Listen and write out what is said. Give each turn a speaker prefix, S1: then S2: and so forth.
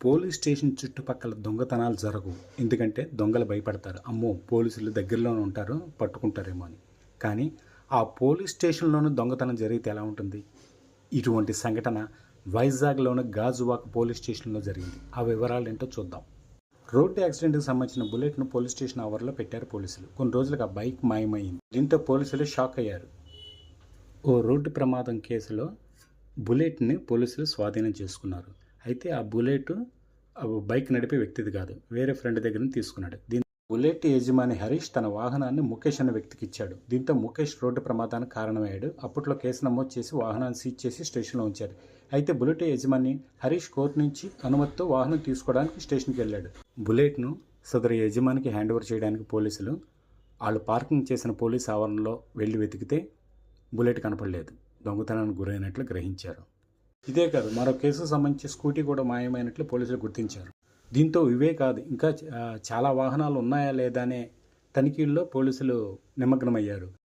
S1: Police station చుట్టుపక్కల దొంగతనాలు జరగవు. ఎందుకంటే దొంగలు భయపడతారు. అమ్మో! పోలీసులు దగ్గరలోనే ఉంటారు, పట్టుకుంటారేమో అని. కానీ ఆ పోలీస్ స్టేషన్‌లోనూ దొంగతనం జరిగితే ఎలా ఉంటుంది? ఇటువంటి సంఘటన వైజాగ్‌లోని గాజువాక పోలీస్ స్టేషన్‌లో జరిగింది. ఆ వివరాలేంటో చూద్దాం. రోడ్డు యాక్సిడెంట్‌కి సంబంధించిన బుల్లెట్‌ను పోలీస్ స్టేషన్ ఆవరణలో పెట్టారు పోలీసులు. కొన్ని రోజులుగా ఆ బైక్ మాయమైంది. దీంతో పోలీసులు షాక్ అయ్యారు. ఓ రోడ్డు ప్రమాదం కేసులో బుల్లెట్‌ని పోలీసులు స్వాధీనం చేసుకున్నారు. అయితే ఆ బైక్ నడిపే వ్యక్తిది కాదు. వేరే ఫ్రెండ్ దగ్గర నుంచి తీసుకున్నాడు. బుల్లెట్ యజమాని హరీష్ తన వాహనాన్ని ముఖేష్ అనే వ్యక్తికి ఇచ్చాడు. దీంతో ముఖేష్ రోడ్డు ప్రమాదానికి కారణమయ్యాడు. అప్పట్లో కేసు నమోదు చేసి వాహనాన్ని సీజ్ చేసి స్టేషన్లో ఉంచారు. అయితే బుల్లెట్ యజమాని హరీష్ కోర్టు నుంచి అనుమతితో వాహనం తీసుకోవడానికి స్టేషన్కి వెళ్ళాడు. బుల్లెట్ను సదరు యజమానికి హ్యాండ్ ఓవర్ చేయడానికి పోలీసులు వాళ్ళు పార్కింగ్ చేసిన పోలీస్ ఆవరణలో వెళ్ళి వెతికితే బుల్లెట్ కనపడలేదు. దొంగతనానికి గురైనట్లు గ్రహించారు. ఇదే కాదు, మరో కేసుకు సంబంధించి స్కూటీ కూడా మాయమైనట్లు పోలీసులు గుర్తించారు. దీంతో ఇవే కాదు, ఇంకా చాలా వాహనాలు ఉన్నాయా లేదా అనే తనిఖీల్లో పోలీసులు నిమగ్నమయ్యారు.